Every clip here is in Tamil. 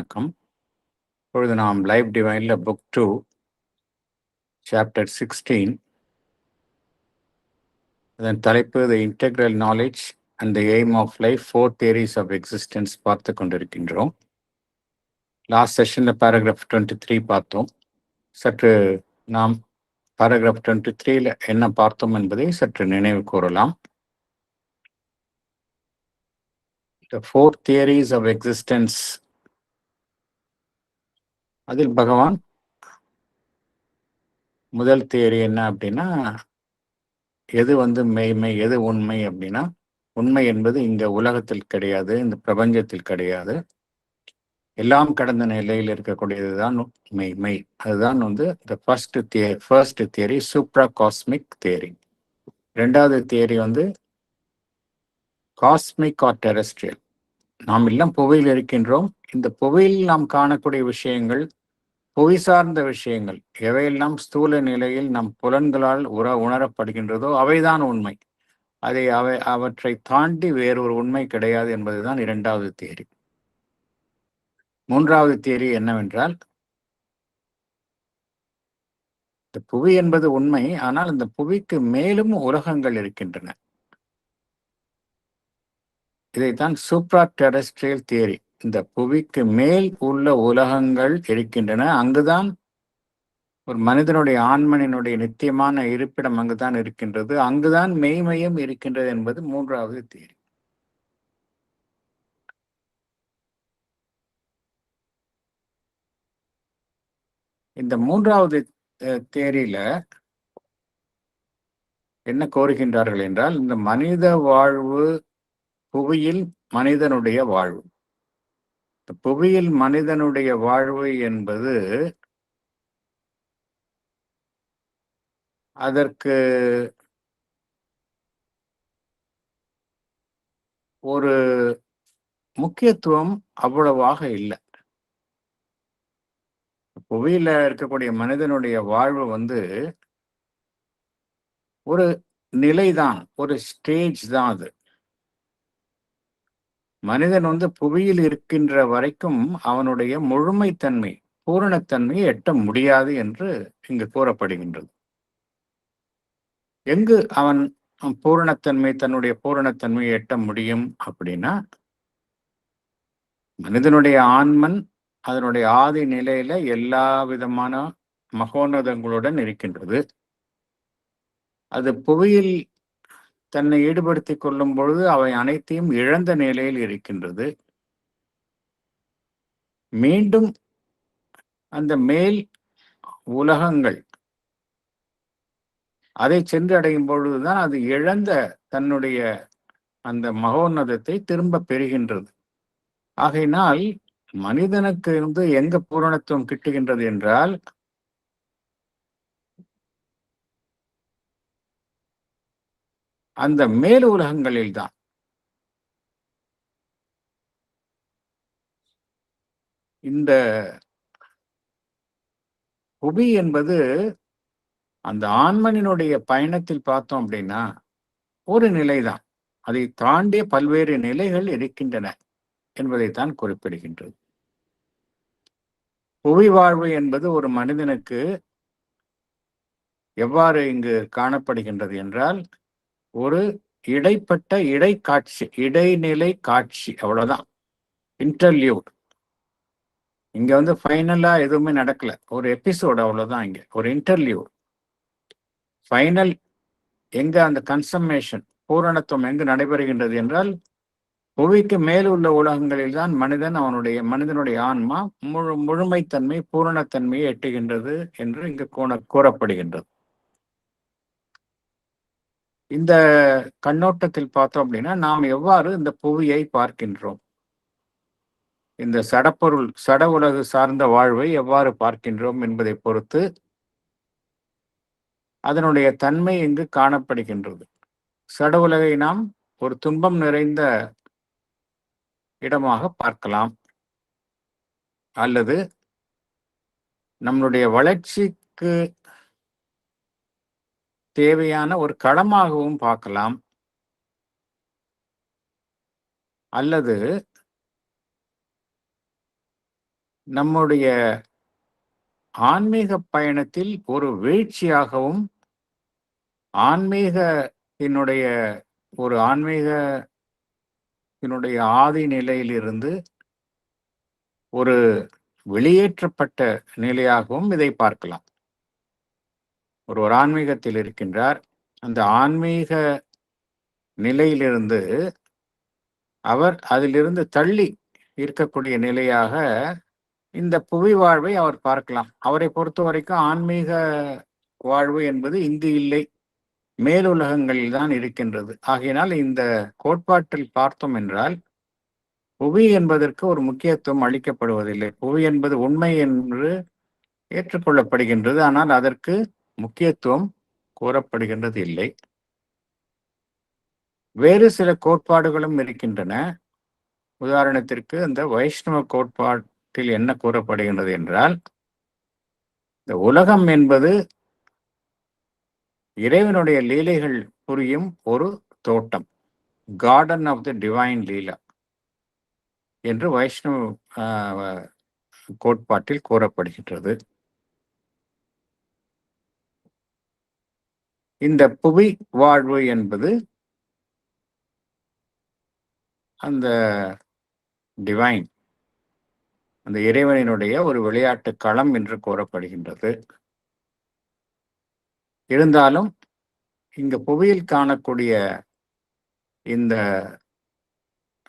வணக்கம். இப்பொழுது நாம் லைஃப் டிவைன்ல புக் 2 சாப்டர் 16 அதன் தலைப்பு the integral knowledge and the aim of life 4 theories of existence பார்த்து கொண்டிருக்கின்றோம். லாஸ்ட் செஷனில் பேராகிராஃப் 23 பார்த்தோம். சற்று நாம் பேராகிராஃப் 23ல என்ன பார்த்தோம் என்பதை சற்று நினைவு கூறலாம். த 4 தியரிஸ் ஆஃப் எக்ஸிஸ்டன்ஸ், அதில் பகவான் முதல் தியரி என்ன அப்படின்னா, எது மெய்மை, எது உண்மை அப்படின்னா, உண்மை என்பது இந்த உலகத்தில் கிடையாது, இந்த பிரபஞ்சத்தில் கிடையாது, எல்லாம் கடந்த நிலையில் இருக்கக்கூடியது தான் மெய்மை. அதுதான் the first theory, supra cosmic theory. ரெண்டாவது தியரி காஸ்மிக் ஆர் டெரஸ்ட்ரியல். நாம் எல்லாம் புவியில் இருக்கின்றோம். இந்த புவியில் நாம் காணக்கூடிய விஷயங்கள், புவி சார்ந்த விஷயங்கள் எவையெல்லாம் ஸ்தூல நிலையில் நம் புலன்களால் உணரப்படுகின்றதோ அவைதான் உண்மை. அவற்றை தாண்டி வேறொரு உண்மை கிடையாது என்பதுதான் இரண்டாவது தியரி. மூன்றாவது தியரி என்னவென்றால், இந்த புவி என்பது உண்மை, ஆனால் இந்த புவிக்கு மேலும் உலகங்கள் இருக்கின்றன. இதைத்தான் சூப்ரா டெரஸ்ட்ரியல் தியரி. இந்த புவிக்கு மேல் உள்ள உலகங்கள் இருக்கின்றன, அங்குதான் ஒரு மனிதனுடைய ஆன்மனினுடைய நித்தியமான இருப்பிடம் அங்குதான் இருக்கின்றது, அங்குதான் மெய்மையும் இருக்கின்றது என்பது மூன்றாவது தியரி. இந்த மூன்றாவது தியரியில என்ன கோருகின்றார்கள் என்றால், இந்த மனித வாழ்வு, புவியில் மனிதனுடைய வாழ்வு, புவியில் மனிதனுடைய வாழ்வு என்பது அதற்கு ஒரு முக்கியத்துவம் அவ்வளவாக இல்லை. புவியில இருக்கக்கூடிய மனிதனுடைய வாழ்வு ஒரு நிலைதான், ஒரு ஸ்டேஜ் தான். அது மனிதன் புவியில் இருக்கின்ற வரைக்கும் அவனுடைய முழுமைத்தன்மை, பூரணத்தன்மையை எட்ட முடியாது என்று இங்கு கூறப்படுகின்றது. எங்கு அவன் தன்னுடைய பூரணத்தன்மையை எட்ட முடியும் அப்படின்னா, மனிதனுடைய ஆன்மன் அதனுடைய ஆதி நிலையில எல்லா விதமான மகோன்னதங்களுடன் இருக்கின்றது. அது புவியில் தன்னை ஈடுபடுத்திக் கொள்ளும் பொழுது அவை அனைத்தையும் இழந்த நிலையில் இருக்கின்றது. மீண்டும் அந்த மேல் உலகங்கள் அதை சென்று அடையும் பொழுதுதான் அது இழந்த தன்னுடைய அந்த மகோன்னதத்தை திரும்ப பெறுகின்றது. ஆகையினால் மனிதனுக்கு எங்க பூரணத்துவம் கிட்டுகின்றது என்றால், அந்த மேல் உலகங்களில் தான். இந்த புவி என்பது அந்த ஆன்மனினுடைய பயணத்தில் பார்த்தோம் அப்படின்னா ஒரு நிலைதான். அதை தாண்டிய பல்வேறு நிலைகள் இருக்கின்றன என்பதைத்தான் குறிப்பிடுகின்றது. புவி வாழ்வு என்பது ஒரு மனிதனுக்கு எவ்வாறு இங்கு காணப்படுகின்றது என்றால், ஒரு இடைப்பட்ட இடைநிலை காட்சி, அவ்வளவுதான். இன்டர்லியூட். இங்க ஃபைனலா எதுவுமே நடக்கல, ஒரு எபிசோடு, அவ்வளவுதான். இங்க ஒரு இன்டர்லியூட். ஃபைனல் எங்க அந்த கன்சம்மேஷன், பூரணத்துவம் எங்கு நடைபெறுகின்றது என்றால், புவிக்கு மேல் உள்ள உலகங்களில் தான் மனிதனுடைய ஆன்மா முழுமைத்தன்மை, பூரணத்தன்மையை எட்டுகின்றது என்று இங்கு கூறப்படுகின்றது. இந்த கண்ணோட்டத்தில் பார்த்தோம் அப்படின்னா, நாம் எவ்வாறு இந்த புவியை பார்க்கின்றோம், இந்த சட உலகு சார்ந்த வாழ்வை எவ்வாறு பார்க்கின்றோம் என்பதை பொறுத்து அதனுடைய தன்மை இங்கு காணப்படுகின்றது. சட உலகை நாம் ஒரு துன்பம் நிறைந்த இடமாக பார்க்கலாம், அல்லது நம்மளுடைய வளர்ச்சிக்கு தேவையான ஒரு களமாகவும் பார்க்கலாம், அல்லது நம்முடைய ஆன்மீக பயணத்தில் ஒரு வீழ்ச்சியாகவும், ஆன்மீகத்தினுடைய ஆன்மீகத்தினுடைய ஆதி நிலையிலிருந்து ஒரு வெளியேற்றப்பட்ட நிலையாகவும் இதை பார்க்கலாம். ஒரு ஆன்மீகத்தில் இருக்கின்றார். அந்த ஆன்மீக நிலையிலிருந்து அவர் அதிலிருந்து தள்ளி இருக்கக்கூடிய நிலையாக இந்த புவி வாழ்வை அவர் பார்க்கலாம். அவரை பொறுத்தவரைக்கும் ஆன்மீக வாழ்வு என்பது இங்கு இல்லை, மேலுலகங்களில் தான் இருக்கின்றது. ஆகையினால் இந்த கோட்பாட்டில் பார்த்தோம் என்றால், புவி என்பதற்கு ஒரு முக்கியத்துவம் அளிக்கப்படுவதில்லை. புவி என்பது உண்மை என்று ஏற்றுக்கொள்ளப்படுகின்றது. ஆனால் அதற்கு முக்கியத்துவம் கூறப்படுகின்றது இல்லை. வேறு சில கோட்பாடுகளும் இருக்கின்றன. உதாரணத்திற்கு அந்த வைஷ்ணவ கோட்பாட்டில் என்ன கூறப்படுகின்றது என்றால், இந்த உலகம் என்பது இறைவனுடைய லீலைகள் புரியும் ஒரு தோட்டம், கார்டன் ஆஃப் த டிவைன் லீலா என்று வைஷ்ணவ கோட்பாட்டில் கூறப்படுகின்றது. இந்த புவி வாழ்வு என்பது அந்த டிவைன், அந்த இறைவனினுடைய ஒரு விளையாட்டு களம் என்று கூறப்படுகின்றது. இருந்தாலும் இங்கு புவியில் காணக்கூடிய இந்த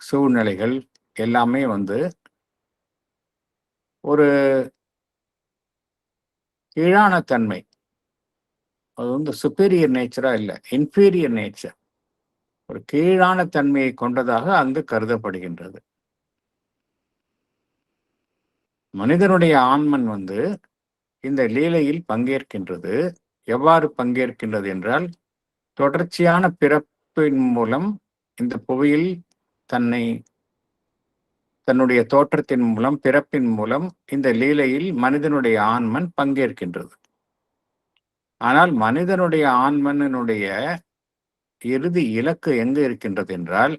சூழ்நிலைகள் எல்லாமே ஒரு கீழான தன்மை, அது சுப்பீரியர் நேச்சரா இல்லை, இன்ஃபீரியர் நேச்சர், ஒரு கீழான தன்மையை கொண்டதாக அங்கு கருதப்படுகின்றது. மனிதனுடைய ஆன்மன் இந்த லீலையில் பங்கேற்கின்றது. எவ்வாறு பங்கேற்கின்றது என்றால், தொடர்ச்சியான பிறப்பின் மூலம் இந்த புவியில் தன்னுடைய தோற்றத்தின் மூலம், பிறப்பின் மூலம் இந்த லீலையில் மனிதனுடைய ஆன்மன் பங்கேற்கின்றது. ஆனால் மனிதனுடைய ஆன்மனுடைய இறுதி இலக்கு எங்கு இருக்கின்றது என்றால்,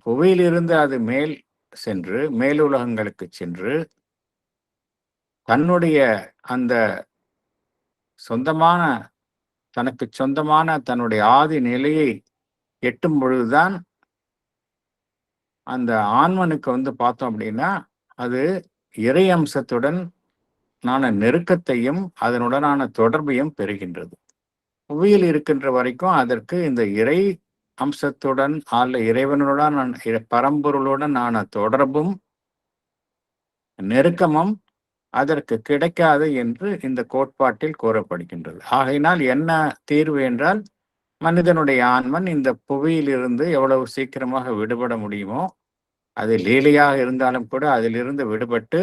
புவியிலிருந்து அது மேல் சென்று, மேலுலகங்களுக்கு சென்று, தன்னுடைய அந்த தனக்கு சொந்தமான தன்னுடைய ஆதி நிலையை எட்டும் பொழுதுதான் அந்த ஆன்மனுக்கு பார்த்தோம் அப்படின்னா, அது இறை அம்சத்துடன் நெருக்கத்தையும் அதனுடனான தொடர்பையும் பெறுகின்றது. புவியில் இருக்கின்ற வரைக்கும் அதற்கு இந்த இறை அம்சத்துடன் இறைவனுடன் பரம்பொருளுடன் தொடர்பும் நெருக்கமும் அதற்கு கிடைக்காது என்று இந்த கோட்பாட்டில் கூறப்படுகின்றது. ஆகையினால் என்ன தீர்வு என்றால், மனிதனுடைய ஆன்மன் இந்த புவியிலிருந்து எவ்வளவு சீக்கிரமாக விடுபட முடியுமோ, அது லீலையாக இருந்தாலும் கூட அதிலிருந்து விடுபட்டு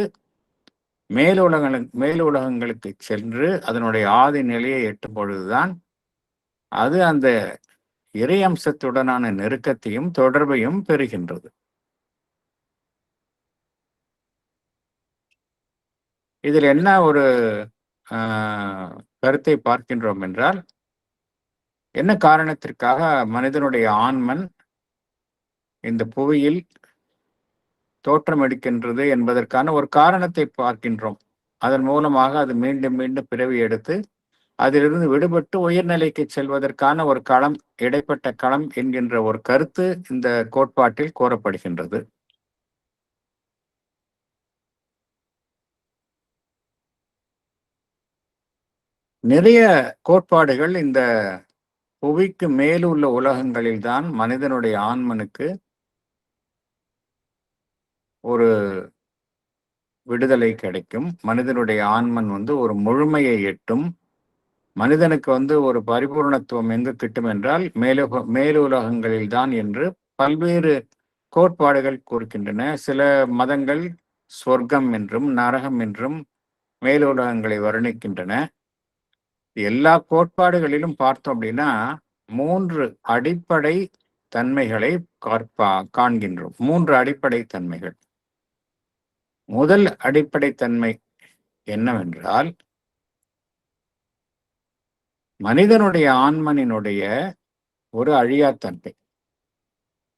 மேலுலகங்களுக்கு சென்று அதனுடைய ஆதி நிலையை எட்டும் பொழுதுதான் அது அந்த இறை அம்சத்துடனான நெருக்கத்தையும் தொடர்பையும் பெறுகின்றது. இதில் என்ன ஒரு கருத்தை பார்க்கின்றோம் என்றால், என்ன காரணத்திற்காக மனிதனுடைய ஆன்மன் இந்த புவியில் தோற்றம் எடுக்கின்றது என்பதற்கான ஒரு காரணத்தை பார்க்கின்றோம். அதன் மூலமாக அது மீண்டும் மீண்டும் பிறவி எடுத்து அதிலிருந்து விடுபட்டு உயர்நிலைக்கு செல்வதற்கான ஒரு களம், இடைப்பட்ட களம் என்கின்ற ஒரு கருத்து இந்த கோட்பாட்டில் கூறப்படுகின்றது. நிறைய கோட்பாடுகள் இந்த புவிக்கு மேலுள்ள உலகங்களில்தான் மனிதனுடைய ஆன்மனுக்கு ஒரு விடுதலை கிடைக்கும். மனிதனுடைய ஆன்மன் ஒரு முழுமையை எட்டும். மனிதனுக்கு ஒரு பரிபூர்ணத்துவம் எங்கு கிட்டும் என்றால் மேலுலகங்களில் தான் என்று பல்வேறு கோட்பாடுகள் கூறுகின்றன. சில மதங்கள் சொர்க்கம் என்றும் நரகம் என்றும் மேலுலகங்களை வர்ணிக்கின்றன. எல்லா கோட்பாடுகளிலும் பார்த்தோம் அப்படின்னா 3 அடிப்படை தன்மைகளை காண்கின்றோம். 3 அடிப்படை தன்மைகள். முதல் அடிப்படை தன்மை என்னவென்றால், மனிதனுடைய ஆன்மனினுடைய ஒரு அழியாத்தன்மை,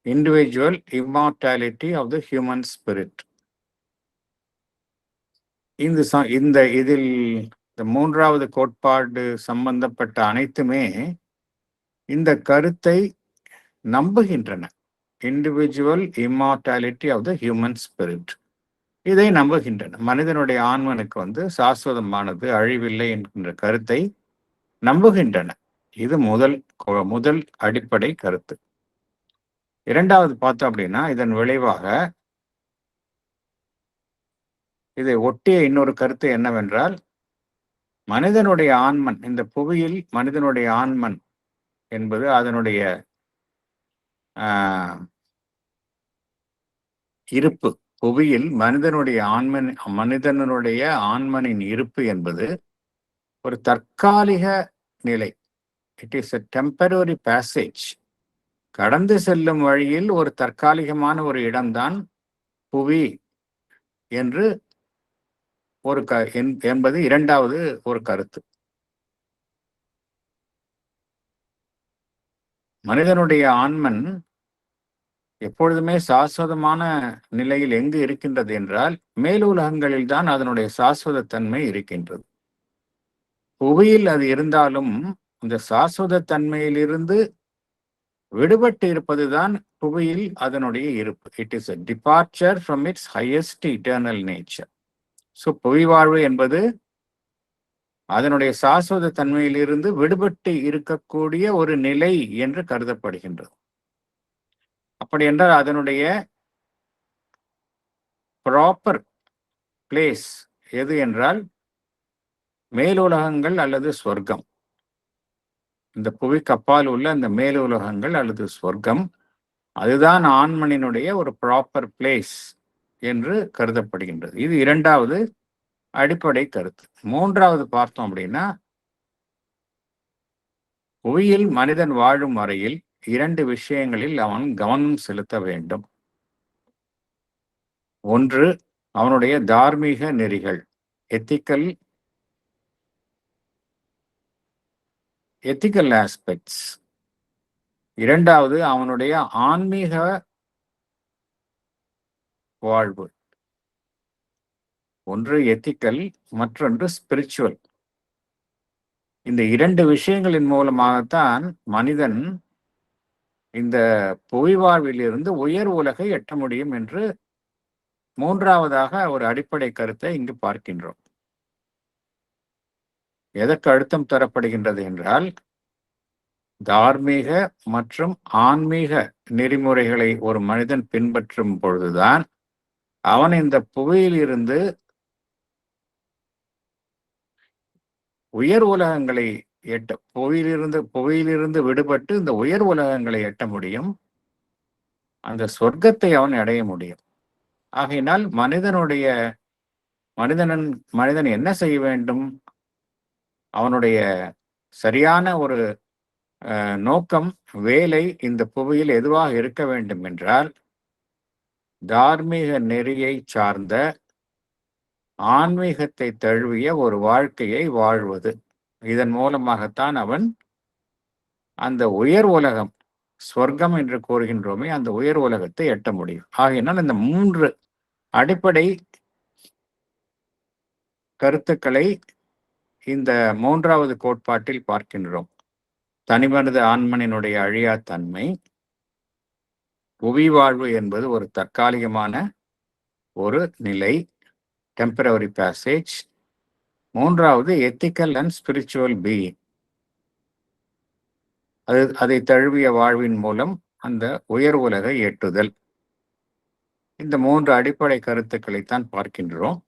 individual immortality of the human spirit. இந்த இதில் இந்த மூன்றாவது கோட்பாடு சம்பந்தப்பட்ட அனைத்துமே இந்த கருத்தை நம்புகின்றன. Individual immortality of the human spirit, இதை நம்புகின்றன. மனிதனுடைய ஆன்மனுக்கு சாஸ்வதமானது, அழிவில்லை என்கின்ற கருத்தை நம்புகின்றன. இது முதல் அடிப்படை கருத்து. இரண்டாவது பார்த்தோம் அப்படின்னா, இதன் விளைவாக இதை ஒட்டிய இன்னொரு கருத்து என்னவென்றால், மனிதனுடைய ஆன்மன், இந்த புவியில் மனிதனுடைய ஆன்மன் என்பது அதனுடைய இருப்பு, புவியில் மனிதனுடைய ஆன்மனின் இருப்பு என்பது ஒரு தற்காலிக நிலை. It is a temporary passage. கடந்து செல்லும் வழியில் ஒரு தற்காலிகமான ஒரு இடம்தான் புவி என்று என்பது இரண்டாவது ஒரு கருத்து. மனிதனுடைய ஆன்மன் எப்பொழுதுமே சாஸ்வதமான நிலையில் எங்கு இருக்கின்றது என்றால், மேலுலகங்களில் தான் அதனுடைய சாஸ்வத தன்மை இருக்கின்றது. புவியில் அது இருந்தாலும் இந்த சாஸ்வத தன்மையிலிருந்து விடுபட்டு இருப்பதுதான் புவியில் அதனுடைய இருப்பு. It is a departure from its highest eternal nature. So புவி வாழ்வு என்பது அதனுடைய சாஸ்வத தன்மையிலிருந்து விடுபட்டு இருக்கக்கூடிய ஒரு நிலை என்று கருதப்படுகின்றது. அப்படி என்றால் அதனுடைய ப்ராப்பர் பிளேஸ் எது என்றால் மேலுலகங்கள் அல்லது சொர்க்கம். இந்த புவிக்கு அப்பால் உள்ள அந்த மேலுலகங்கள் அல்லது சொர்க்கம், அதுதான் ஆன்மனினுடைய ஒரு ப்ராப்பர் பிளேஸ் என்று கருதப்படுகின்றது. இது இரண்டாவது அடிப்படை கருத்து. மூன்றாவது பார்த்தோம் அப்படின்னா, புவியில் மனிதன் வாழும் வரையில் இரண்டு விஷயங்களில் அவன் கவனம் செலுத்த வேண்டும். ஒன்று அவனுடைய தார்மீக நெறிகள், எத்திக்கல் ஆஸ்பெக்ட்ஸ். இரண்டாவது அவனுடைய ஆன்மீக வாழ்வு. ஒன்று எத்திக்கல், மற்றொன்று ஸ்பிரிச்சுவல். இந்த இரண்டு விஷயங்களின் மூலமாகத்தான் மனிதன் இந்த புவி வாழ்விலிருந்து உயர் உலகை எட்ட முடியும் என்று மூன்றாவதாக ஒரு அடிப்படை கருத்தை இங்கு பார்க்கின்றோம். எதற்கு அழுத்தம் தரப்படுகின்றது என்றால், தார்மீக மற்றும் ஆன்மீக நெறிமுறைகளை ஒரு மனிதன் பின்பற்றும் பொழுதுதான் அவன் இந்த புவியில் இருந்து உயர் உலகங்களை புவியிலிருந்து விடுபட்டு இந்த உயர் உலகங்களை எட்ட முடியும், அந்த சொர்க்கத்தை அவன் அடைய முடியும். ஆகையினால் மனிதன் என்ன செய்ய வேண்டும்? அவனுடைய சரியான ஒரு நோக்கம், வேலை இந்த புவியில் எதுவாக இருக்க வேண்டும் என்றால், தார்மீக நெறியை சார்ந்த ஆன்மீகத்தை தழுவிய ஒரு வாழ்க்கையை வாழ்வது. இதன் மூலமாகத்தான் அவன் அந்த உயர் உலகம், சொர்க்கம் என்று கூறுகின்றோமே, அந்த உயர் உலகத்தை எட்ட முடியும். ஆகையினால் இந்த மூன்று அடிப்படை கருத்துக்களை இந்த மூன்றாவது கோட்பாட்டில் பார்க்கின்றோம். தனிமனித ஆன்மனினுடைய அழியா தன்மை, புவி வாழ்வு என்பது ஒரு தற்காலிகமான ஒரு நிலை, டெம்பரரி பேசேஜ். மூன்றாவது எத்திக்கல் அண்ட் ஸ்பிரிச்சுவல் பீயிங், அதை தழுவிய வாழ்வின் மூலம் அந்த உயர் உலகை எட்டுதல். இந்த மூன்று அடிப்படை கருத்துக்களைத்தான் பார்க்கின்றோம்.